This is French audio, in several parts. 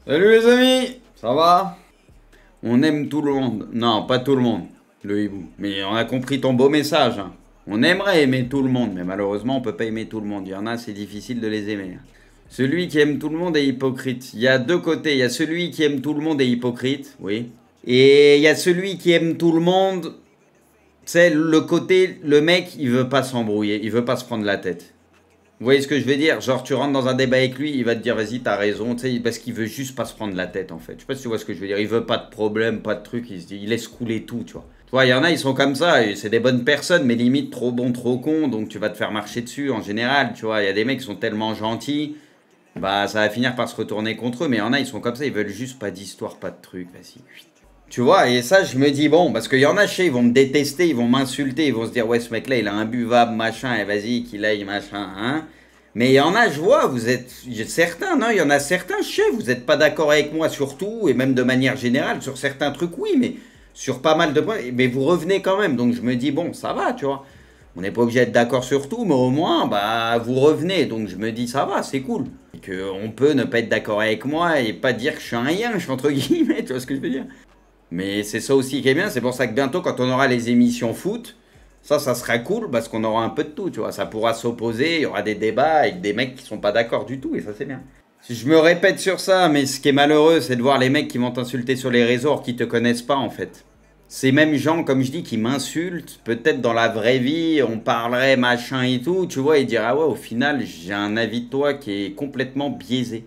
Salut les amis, ça va? On aime tout le monde. Non, pas tout le monde, le hibou. Mais on a compris ton beau message, hein. On aimerait aimer tout le monde, mais malheureusement on peut pas aimer tout le monde. Il y en a, c'est difficile de les aimer. Celui qui aime tout le monde est hypocrite. Il y a deux côtés. Il y a celui qui aime tout le monde est hypocrite, oui. Et il y a celui qui aime tout le monde. C'est le côté, le mec, il veut pas s'embrouiller, il veut pas se prendre la tête. Vous voyez ce que je veux dire? Genre, tu rentres dans un débat avec lui, il va te dire, vas-y, t'as raison, tu sais, parce qu'il veut juste pas se prendre la tête, en fait. Je sais pas si tu vois ce que je veux dire. Il veut pas de problème, pas de truc, il se dit, il laisse couler tout, tu vois. Tu vois, il y en a, ils sont comme ça, et c'est des bonnes personnes, mais limite trop bons, trop cons, donc tu vas te faire marcher dessus, en général, tu vois. Il y a des mecs qui sont tellement gentils, bah, ça va finir par se retourner contre eux, mais il y en a, ils sont comme ça, ils veulent juste pas d'histoire, pas de truc, vas-y. Tu vois, et ça, je me dis, bon, parce qu'il y en a chez, ils vont me détester, ils vont m'insulter, ils vont se dire, ouais, ce mec-là, il a un buvable, machin, et vas-y, qu'il aille, machin, hein. Mais il y en a, je vois, vous êtes certains, non, il y en a certains, je sais, vous n'êtes pas d'accord avec moi sur tout, et même de manière générale, sur certains trucs, oui, mais sur pas mal de points, mais vous revenez quand même, donc je me dis, bon, ça va, tu vois. On n'est pas obligé d'être d'accord sur tout, mais au moins, bah, vous revenez, donc je me dis, ça va, c'est cool. Et qu'on peut ne pas être d'accord avec moi et pas dire que je suis un yinche, entre guillemets, tu vois ce que je veux dire. Mais c'est ça aussi qui est bien, c'est pour ça que bientôt, quand on aura les émissions foot, ça sera cool parce qu'on aura un peu de tout, tu vois. Ça pourra s'opposer, il y aura des débats avec des mecs qui sont pas d'accord du tout, et ça c'est bien. Si je me répète sur ça, mais ce qui est malheureux, c'est de voir les mecs qui vont t'insulter sur les réseaux alors qu'ils te connaissent pas en fait. Ces mêmes gens, comme je dis, qui m'insultent, peut-être dans la vraie vie, on parlerait machin et tout, tu vois, et dire ah ouais, au final, j'ai un avis de toi qui est complètement biaisé.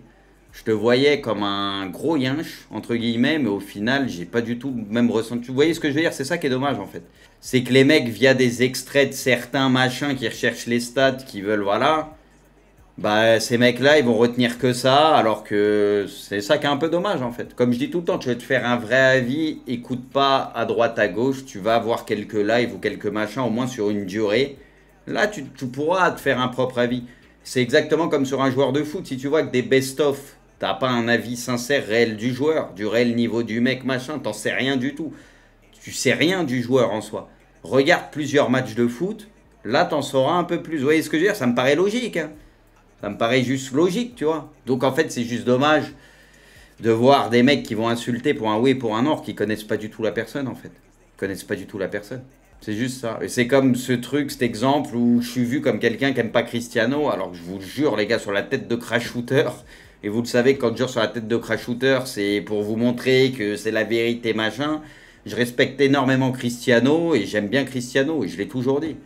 Je te voyais comme un gros yinche, entre guillemets, mais au final, j'ai pas du tout le même ressenti. Vous voyez ce que je veux dire? C'est ça qui est dommage, en fait. C'est que les mecs, via des extraits de certains machins qui recherchent les stats, qui veulent, voilà, bah, ces mecs-là, ils vont retenir que ça, alors que c'est ça qui est un peu dommage, en fait. Comme je dis tout le temps, tu veux te faire un vrai avis, écoute pas à droite, à gauche, tu vas avoir quelques lives ou quelques machins, au moins sur une durée. Là, tu pourras te faire un propre avis. C'est exactement comme sur un joueur de foot. Si tu vois que des best-of, t'as pas un avis sincère, réel du joueur, du réel niveau du mec, machin, t'en sais rien du tout. Tu sais rien du joueur en soi. Regarde plusieurs matchs de foot, là t'en sauras un peu plus. Vous voyez ce que je veux dire? Ça me paraît logique, hein. Ça me paraît juste logique, tu vois. Donc en fait, c'est juste dommage de voir des mecs qui vont insulter pour un oui et pour un non, qui connaissent pas du tout la personne, en fait. Ils connaissent pas du tout la personne. C'est juste ça. Et c'est comme ce truc, cet exemple où je suis vu comme quelqu'un qui aime pas Cristiano, alors que je vous le jure, les gars, sur la tête de Crash Shooter. Et vous le savez, quand je jure sur la tête de Crash Shooter, c'est pour vous montrer que c'est la vérité, machin. Je respecte énormément Cristiano et j'aime bien Cristiano et je l'ai toujours dit.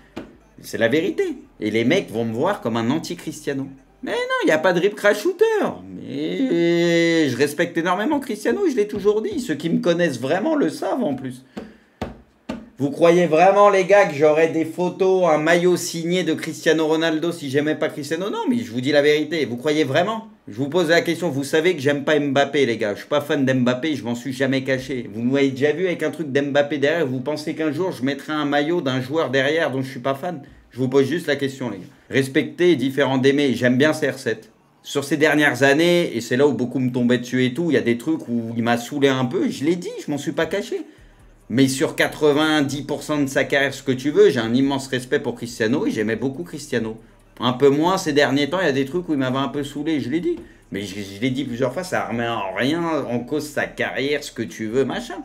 C'est la vérité. Et les mecs vont me voir comme un anti-Cristiano. Mais non, il n'y a pas de rip Crash Shooter. Mais je respecte énormément Cristiano et je l'ai toujours dit. Ceux qui me connaissent vraiment le savent en plus. Vous croyez vraiment, les gars, que j'aurais des photos, un maillot signé de Cristiano Ronaldo si j'aimais pas Cristiano? Non, mais je vous dis la vérité. Vous croyez vraiment? Je vous pose la question. Vous savez que j'aime pas Mbappé, les gars. Je suis pas fan d'Mbappé, je m'en suis jamais caché. Vous m'avez déjà vu avec un truc d'Mbappé derrière. Vous pensez qu'un jour, je mettrai un maillot d'un joueur derrière dont je suis pas fan? Je vous pose juste la question, les gars. Respecter est différent d'aimer. J'aime bien CR7. Sur ces dernières années, et c'est là où beaucoup me tombaient dessus et tout, il y a des trucs où il m'a saoulé un peu. Je l'ai dit, je m'en suis pas caché. Mais sur 90% de sa carrière, ce que tu veux, j'ai un immense respect pour Cristiano et j'aimais beaucoup Cristiano. Un peu moins ces derniers temps, il y a des trucs où il m'avait un peu saoulé, je l'ai dit. Mais je l'ai dit plusieurs fois, ça remet en rien en cause sa carrière, ce que tu veux, machin.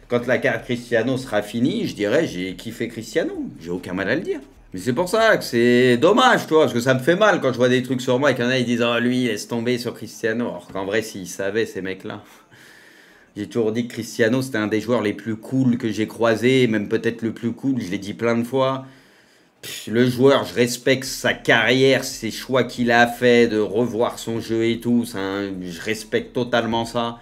Quand la carrière de Cristiano sera finie, je dirais j'ai kiffé Cristiano. J'ai aucun mal à le dire. Mais c'est pour ça que c'est dommage, toi, parce que ça me fait mal quand je vois des trucs sur moi et qu'il y en a, ils disent oh lui, laisse tomber sur Cristiano. Alors qu'en vrai, s'ils savaient, ces mecs-là. J'ai toujours dit que Cristiano, c'était un des joueurs les plus cool que j'ai croisé, même peut-être le plus cool, je l'ai dit plein de fois. Le joueur, je respecte sa carrière, ses choix qu'il a fait, de revoir son jeu et tout, je respecte totalement ça.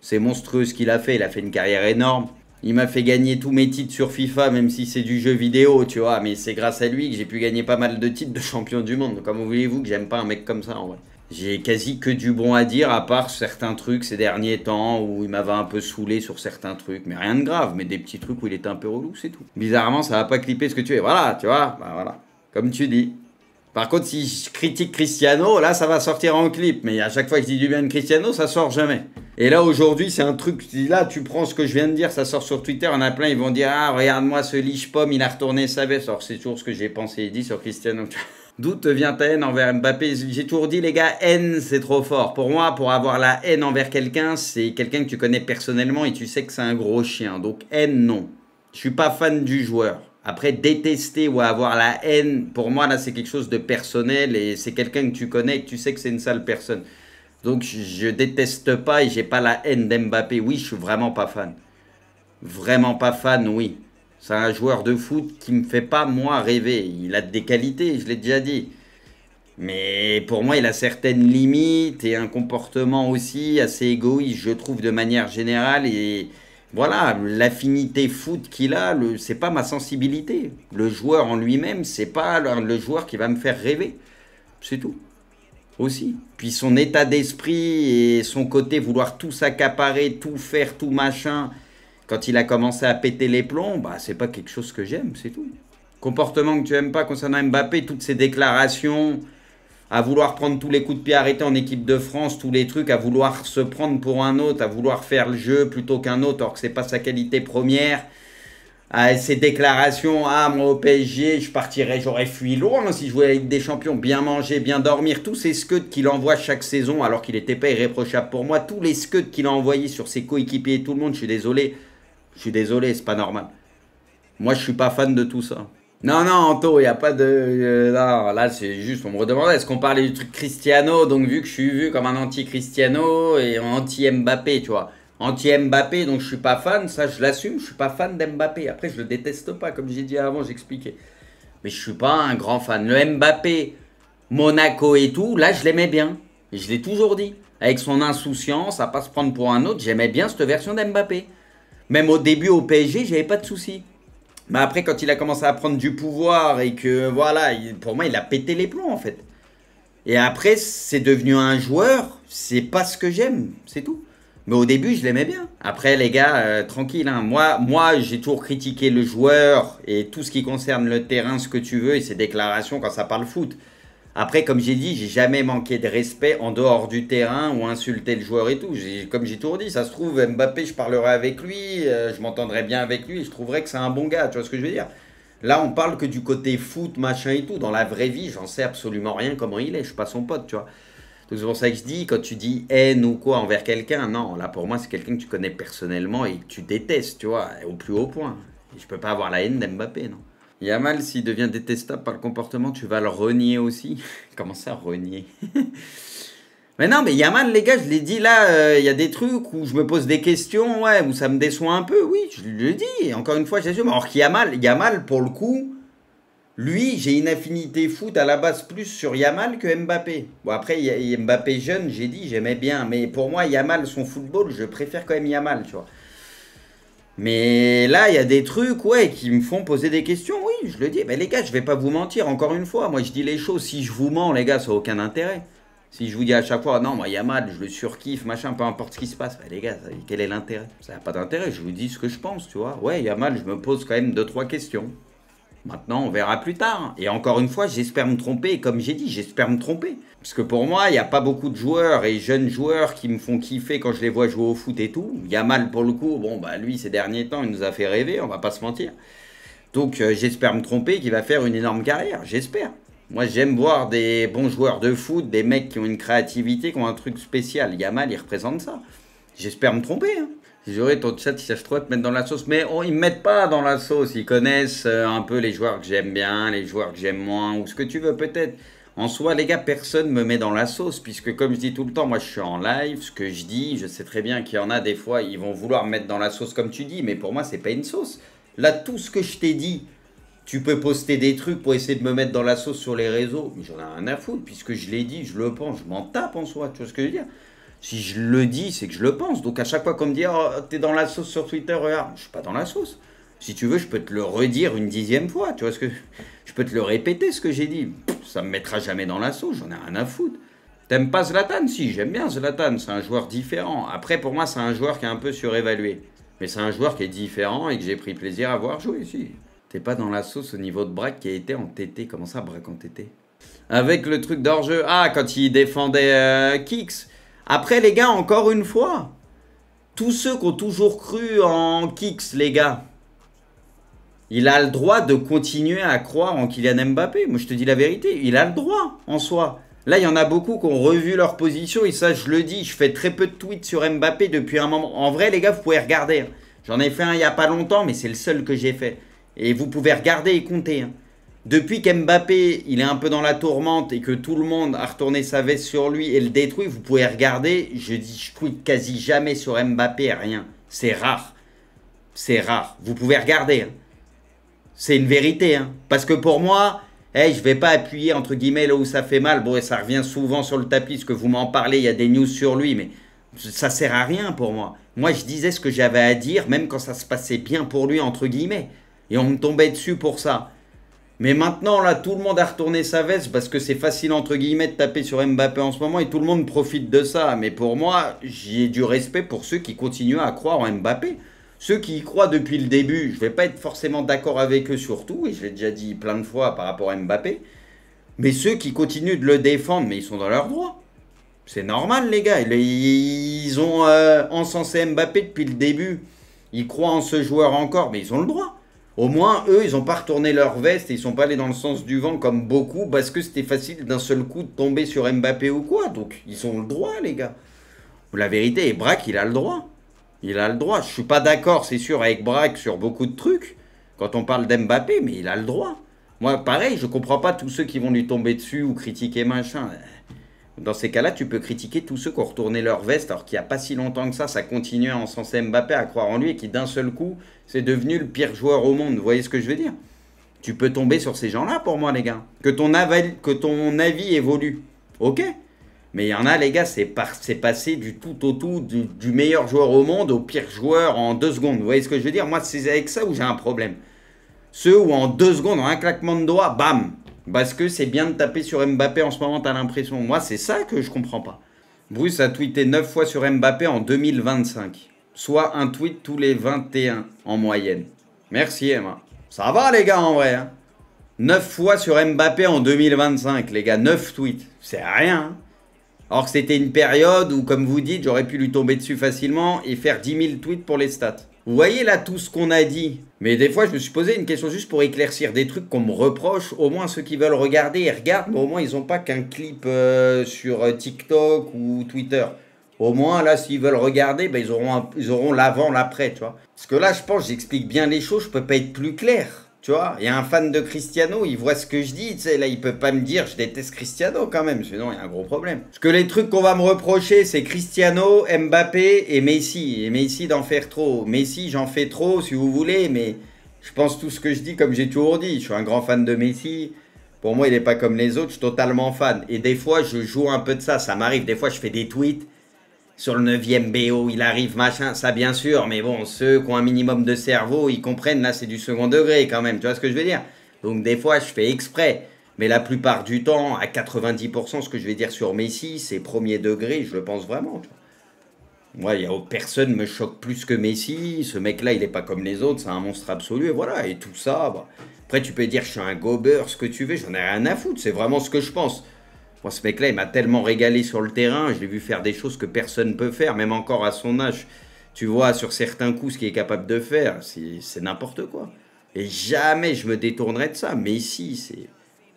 C'est monstrueux ce qu'il a fait, il a fait une carrière énorme. Il m'a fait gagner tous mes titres sur FIFA, même si c'est du jeu vidéo, tu vois, mais c'est grâce à lui que j'ai pu gagner pas mal de titres de champion du monde. Comment voulez-vous que j'aime pas un mec comme ça, en vrai? J'ai quasi que du bon à dire, à part certains trucs ces derniers temps où il m'avait un peu saoulé sur certains trucs. Mais rien de grave, mais des petits trucs où il était un peu relou, c'est tout. Bizarrement, ça va pas clipper ce que tu es. Voilà, tu vois, bah voilà. Comme tu dis. Par contre, si je critique Cristiano, là, ça va sortir en clip. Mais à chaque fois que je dis du bien de Cristiano, ça sort jamais. Et là, aujourd'hui, c'est un truc. Là, tu prends ce que je viens de dire, ça sort sur Twitter. Il y en a plein, ils vont dire ah, regarde-moi ce liche-pomme, il a retourné sa veste. Alors, c'est toujours ce que j'ai pensé et dit sur Cristiano. D'où te vient ta haine envers Mbappé? J'ai toujours dit, les gars, haine, c'est trop fort. Pour moi, pour avoir la haine envers quelqu'un, c'est quelqu'un que tu connais personnellement et tu sais que c'est un gros chien. Donc, haine, non. Je suis pas fan du joueur. Après, détester ou avoir la haine, pour moi, là, c'est quelque chose de personnel et c'est quelqu'un que tu connais et que tu sais que c'est une sale personne. Donc, je déteste pas et j'ai pas la haine d'Mbappé. Oui, je suis vraiment pas fan. Vraiment pas fan, oui. C'est un joueur de foot qui me fait pas, moi, rêver. Il a des qualités, je l'ai déjà dit. Mais pour moi, il a certaines limites et un comportement aussi assez égoïste, je trouve, de manière générale. Et voilà, l'affinité foot qu'il a, c'est pas ma sensibilité. Le joueur en lui-même, c'est pas le joueur qui va me faire rêver. C'est tout. Aussi. Puis son état d'esprit et son côté vouloir tout s'accaparer, tout faire, tout machin. Quand il a commencé à péter les plombs, bah c'est pas quelque chose que j'aime, c'est tout. Comportement que tu aimes pas concernant Mbappé, toutes ces déclarations, à vouloir prendre tous les coups de pied arrêtés en équipe de France, tous les trucs, à vouloir se prendre pour un autre, à vouloir faire le jeu plutôt qu'un autre, alors que c'est pas sa qualité première. À ces déclarations, ah moi au PSG, je partirais, j'aurais fui loin si je jouais à la Ligue des Champions, bien manger, bien dormir, tous ces scuds qu'il envoie chaque saison, alors qu'il n'était pas irréprochable pour moi, tous les scuds qu'il a envoyés sur ses coéquipiers et tout le monde, je suis désolé, c'est pas normal. Moi, je suis pas fan de tout ça. Non, non, Anto, il n'y a pas de... non, là, c'est juste, on me redemandait, est-ce qu'on parlait du truc Cristiano? Donc, vu que je suis vu comme un anti-Cristiano et anti-Mbappé, tu vois. Anti-Mbappé, donc je suis pas fan, ça, je l'assume, je suis pas fan d'Mbappé. Après, je le déteste pas, comme j'ai dit avant, j'expliquais. Mais je suis pas un grand fan. Le Mbappé, Monaco et tout, là, je l'aimais bien. Et je l'ai toujours dit. Avec son insouciance, à pas se prendre pour un autre, j'aimais bien cette version d'Mbappé. Même au début au PSG, j'avais pas de soucis. Mais après, quand il a commencé à prendre du pouvoir et que, voilà, pour moi, il a pété les plombs, en fait. Et après, c'est devenu un joueur, c'est pas ce que j'aime, c'est tout. Mais au début, je l'aimais bien. Après, les gars, tranquille, hein. Moi j'ai toujours critiqué le joueur et tout ce qui concerne le terrain, ce que tu veux, et ses déclarations quand ça parle foot. Après, comme j'ai dit, j'ai jamais manqué de respect en dehors du terrain ou insulté le joueur et tout. Comme j'ai toujours dit, ça se trouve, Mbappé, je parlerai avec lui, je m'entendrai bien avec lui et je trouverais que c'est un bon gars, tu vois ce que je veux dire? Là, on parle que du côté foot, machin et tout. Dans la vraie vie, j'en sais absolument rien comment il est, je suis pas son pote, tu vois. Donc c'est pour ça que je dis, quand tu dis haine ou quoi envers quelqu'un, non, là pour moi, c'est quelqu'un que tu connais personnellement et que tu détestes, tu vois, au plus haut point. Et je peux pas avoir la haine d'Mbappé, non. Yamal, s'il devient détestable par le comportement, tu vas le renier aussi. Comment ça, renier? Mais non, mais Yamal, les gars, je l'ai dit là, il y a des trucs où je me pose des questions, ouais, où ça me déçoit un peu, oui, je le dis. Et encore une fois, j'assume. Alors Yamal, pour le coup, lui, j'ai une affinité foot à la base plus sur Yamal que Mbappé. Bon, après, Mbappé jeune, j'ai dit, j'aimais bien. Mais pour moi, Yamal, son football, je préfère quand même Yamal, tu vois. Mais là, il y a des trucs, ouais, qui me font poser des questions, oui, je le dis. Mais les gars, je vais pas vous mentir, encore une fois. Moi, je dis les choses. Si je vous mens, les gars, ça n'a aucun intérêt. Si je vous dis à chaque fois, non, moi, Yamal, je le surkiffe, machin, peu importe ce qui se passe. Bah, les gars, quel est l'intérêt? Ça n'a pas d'intérêt, je vous dis ce que je pense, tu vois. Ouais, Yamal, je me pose quand même 2-3 questions. Maintenant, on verra plus tard. Et encore une fois, j'espère me tromper. Et comme j'ai dit, j'espère me tromper. Parce que pour moi, il n'y a pas beaucoup de joueurs et jeunes joueurs qui me font kiffer quand je les vois jouer au foot et tout. Yamal, pour le coup, bon, bah lui, ces derniers temps, il nous a fait rêver, on va pas se mentir. Donc, j'espère me tromper qu'il va faire une énorme carrière. J'espère. Moi, j'aime voir des bons joueurs de foot, des mecs qui ont une créativité, qui ont un truc spécial. Yamal, il représente ça. J'espère me tromper, hein. J'aurais ton chat si ça se trouve te mettre dans la sauce. Mais ils me mettent pas dans la sauce. Ils connaissent un peu les joueurs que j'aime bien, les joueurs que j'aime moins, ou ce que tu veux peut-être. En soi, les gars, personne me met dans la sauce. Puisque comme je dis tout le temps, moi je suis en live. Ce que je dis, je sais très bien qu'il y en a des fois, ils vont vouloir me mettre dans la sauce comme tu dis. Mais pour moi, c'est pas une sauce. Là, tout ce que je t'ai dit, tu peux poster des trucs pour essayer de me mettre dans la sauce sur les réseaux. Mais j'en ai rien à foutre. Puisque je l'ai dit, je le pense, je m'en tape en soi. Tu vois ce que je veux dire? Si je le dis, c'est que je le pense. Donc à chaque fois qu'on me dit oh, t'es dans la sauce sur Twitter, regarde, je suis pas dans la sauce. Si tu veux, je peux te le redire une 10e fois. Tu vois ce que je peux te le répéter ce que j'ai dit. Ça me mettra jamais dans la sauce. J'en ai rien à foutre. T'aimes pas Zlatan? Si, j'aime bien Zlatan. C'est un joueur différent. Après, pour moi, c'est un joueur qui est un peu surévalué. Mais c'est un joueur qui est différent et que j'ai pris plaisir à voir jouer. Si. T'es pas dans la sauce au niveau de Braque qui a été en TT. Comment ça, Braque en TT? Avec le truc d'hors-jeu. Ah, quand il défendait Kicks. Après, les gars, encore une fois, tous ceux qui ont toujours cru en Kicks, les gars, Il a le droit de continuer à croire en Kylian Mbappé. Moi, je te dis la vérité. Il a le droit, en soi. Là, il y en a beaucoup qui ont revu leur position. Et ça, je le dis, je fais très peu de tweets sur Mbappé depuis un moment. En vrai, les gars, vous pouvez regarder. Hein. J'en ai fait un il n'y a pas longtemps, mais c'est le seul que j'ai fait. Et vous pouvez regarder et compter. Hein. Depuis qu'Mbappé, il est un peu dans la tourmente et que tout le monde a retourné sa veste sur lui et le détruit, vous pouvez regarder. Je dis, je tweete quasi jamais sur Mbappé, rien. C'est rare. C'est rare. Vous pouvez regarder. Hein. C'est une vérité. Hein. Parce que pour moi, hey, je ne vais pas appuyer entre guillemets là où ça fait mal. Bon, et ça revient souvent sur le tapis, parce que vous m'en parlez, il y a des news sur lui, mais ça sert à rien pour moi. Moi, je disais ce que j'avais à dire, même quand ça se passait bien pour lui, entre guillemets. Et on me tombait dessus pour ça. Mais maintenant, là, tout le monde a retourné sa veste parce que c'est facile, entre guillemets, de taper sur Mbappé en ce moment et tout le monde profite de ça. Mais pour moi, j'ai du respect pour ceux qui continuent à croire en Mbappé. Ceux qui y croient depuis le début, je ne vais pas être forcément d'accord avec eux sur tout, et je l'ai déjà dit plein de fois par rapport à Mbappé. Mais ceux qui continuent de le défendre, mais ils sont dans leur droit. C'est normal, les gars. Ils ont encensé Mbappé depuis le début. Ils croient en ce joueur encore, mais ils ont le droit. Au moins, eux, ils n'ont pas retourné leur veste et ils ne sont pas allés dans le sens du vent comme beaucoup parce que c'était facile d'un seul coup de tomber sur Mbappé ou quoi. Donc, ils ont le droit, les gars. La vérité, et Braque, il a le droit. Il a le droit. Je ne suis pas d'accord, c'est sûr, avec Braque sur beaucoup de trucs quand on parle d'Mbappé, mais il a le droit. Moi, pareil, je ne comprends pas tous ceux qui vont lui tomber dessus ou critiquer machin. Dans ces cas-là, tu peux critiquer tous ceux qui ont retourné leur veste alors qu'il n'y a pas si longtemps que ça continuait à encenser Mbappé, à croire en lui et qui d'un seul coup, c'est devenu le pire joueur au monde. Vous voyez ce que je veux dire? Tu peux tomber sur ces gens-là pour moi, les gars. Que ton avis évolue. Ok? Mais il y en a, les gars, c'est passé du tout au tout, du meilleur joueur au monde au pire joueur en 2 secondes. Vous voyez ce que je veux dire? Moi, c'est avec ça où j'ai un problème. Ceux où en 2 secondes, en un claquement de doigts, bam! Parce que c'est bien de taper sur Mbappé en ce moment, t'as l'impression. Moi, c'est ça que je comprends pas. Bruce a tweeté 9 fois sur Mbappé en 2025. Soit un tweet tous les 21 en moyenne. Merci, Emma. Ça va, les gars, en vrai. Hein. 9 fois sur Mbappé en 2025, les gars. 9 tweets. C'est rien. Hein. Or que c'était une période où, comme vous dites, j'aurais pu lui tomber dessus facilement et faire 10 000 tweets pour les stats. Vous voyez là tout ce qu'on a dit. Mais des fois, je me suis posé une question juste pour éclaircir des trucs qu'on me reproche. Au moins, ceux qui veulent regarder, ils regardent. Mais au moins, ils n'ont pas qu'un clip sur TikTok ou Twitter. Au moins, là, s'ils veulent regarder, ben, ils auront l'avant, l'après, tu vois. Parce que là, je pense, j'explique bien les choses. Je peux pas être plus clair. Tu vois, il y a un fan de Cristiano, il voit ce que je dis, tu sais, là, il peut pas me dire, je déteste Cristiano quand même, sinon il y a un gros problème. Parce que les trucs qu'on va me reprocher, c'est Cristiano, Mbappé et Messi. Et Messi d'en faire trop. Messi, j'en fais trop, si vous voulez, mais je pense tout ce que je dis comme j'ai toujours dit. Je suis un grand fan de Messi. Pour moi, il n'est pas comme les autres, je suis totalement fan. Et des fois, je joue un peu de ça, ça m'arrive. Des fois, je fais des tweets. Sur le 9e BO, il arrive, machin, ça bien sûr, mais bon, ceux qui ont un minimum de cerveau, ils comprennent, là c'est du second degré quand même, tu vois ce que je veux dire? Donc des fois, je fais exprès, mais la plupart du temps, à 90%, ce que je vais dire sur Messi, c'est premier degré, je le pense vraiment, tu vois. Moi, personne ne me choque plus que Messi, ce mec-là, il n'est pas comme les autres, c'est un monstre absolu, et voilà, et tout ça, bah. Après, tu peux dire, je suis un gober, ce que tu veux, j'en ai rien à foutre, c'est vraiment ce que je pense. Moi, ce mec-là, il m'a tellement régalé sur le terrain. Je l'ai vu faire des choses que personne ne peut faire, même encore à son âge. Tu vois, sur certains coups, ce qu'il est capable de faire, c'est n'importe quoi. Et jamais je me détournerai de ça. Mais ici,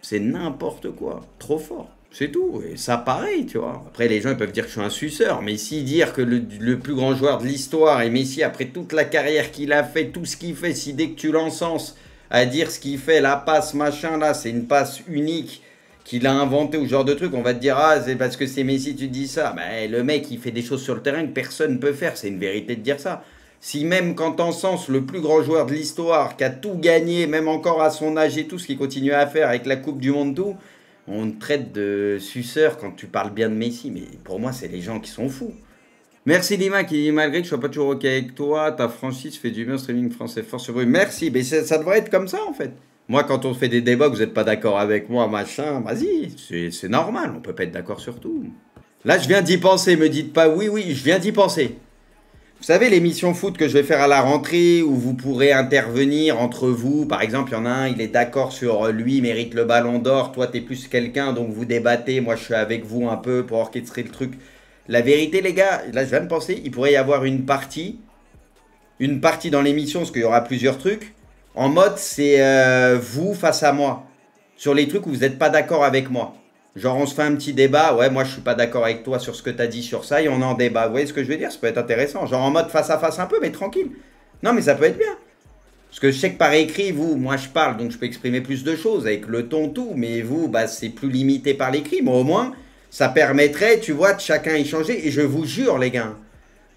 c'est n'importe quoi. Trop fort. C'est tout. Et ça, pareil, tu vois. Après, les gens ils peuvent dire que je suis un suceur. Mais si dire que le plus grand joueur de l'histoire est Messi, après toute la carrière qu'il a fait, tout ce qu'il fait, si dès que tu l'encenses à dire ce qu'il fait, la passe, machin, là, c'est une passe unique qu'il a inventé ou ce genre de truc, on va te dire, ah, c'est parce que c'est Messi, tu te dis ça. Ben, le mec, il fait des choses sur le terrain que personne ne peut faire. C'est une vérité de dire ça. Si même quand t'encenses le plus grand joueur de l'histoire, qui a tout gagné, même encore à son âge et tout, ce qu'il continue à faire avec la Coupe du Monde, tout, on te traite de suceur quand tu parles bien de Messi. Mais pour moi, c'est les gens qui sont fous. Merci Lima qui dit, malgré que je sois pas toujours OK avec toi, ta franchise fait du bien streaming français fort sur bruit. Merci, mais ça devrait être comme ça en fait. Moi, quand on fait des débats, vous n'êtes pas d'accord avec moi, machin, vas-y, c'est normal, on peut pas être d'accord sur tout. Là, je viens d'y penser, me dites pas oui, je viens d'y penser. Vous savez, l'émission foot que je vais faire à la rentrée, où vous pourrez intervenir entre vous, par exemple, il y en a un, il est d'accord sur lui, mérite le ballon d'or, toi, t'es plus quelqu'un, donc vous débattez, moi, je suis avec vous un peu pour orchestrer le truc. La vérité, les gars, là, je viens de penser, il pourrait y avoir une partie dans l'émission, parce qu'il y aura plusieurs trucs. En mode, c'est vous face à moi. Sur les trucs où vous n'êtes pas d'accord avec moi. Genre, on se fait un petit débat. Ouais, moi, je suis pas d'accord avec toi sur ce que tu as dit sur ça. Et on est en débat. Vous voyez ce que je veux dire? Ça peut être intéressant. Genre, en mode face à face un peu, mais tranquille. Non, mais ça peut être bien. Parce que je sais que par écrit, vous, moi, je parle. Donc, je peux exprimer plus de choses avec le ton, tout. Mais vous, bah, c'est plus limité par l'écrit. Mais au moins, ça permettrait, tu vois, de chacun échanger. Et je vous jure, les gars.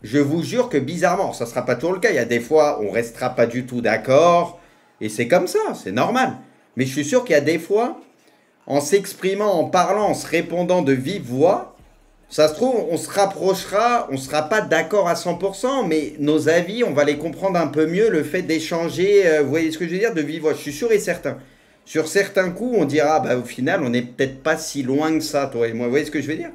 Je vous jure que bizarrement, ça ne sera pas toujours le cas. Il y a des fois, on restera pas du tout d'accord. Et c'est comme ça, c'est normal. Mais je suis sûr qu'il y a des fois, en s'exprimant, en parlant, en se répondant de vive voix, ça se trouve, on se rapprochera, on ne sera pas d'accord à 100%, mais nos avis, on va les comprendre un peu mieux, le fait d'échanger, vous voyez ce que je veux dire, de vive voix. Je suis sûr et certain. Sur certains coups, on dira, bah, au final, on n'est peut-être pas si loin que ça, toi et moi. Vous voyez ce que je veux dire?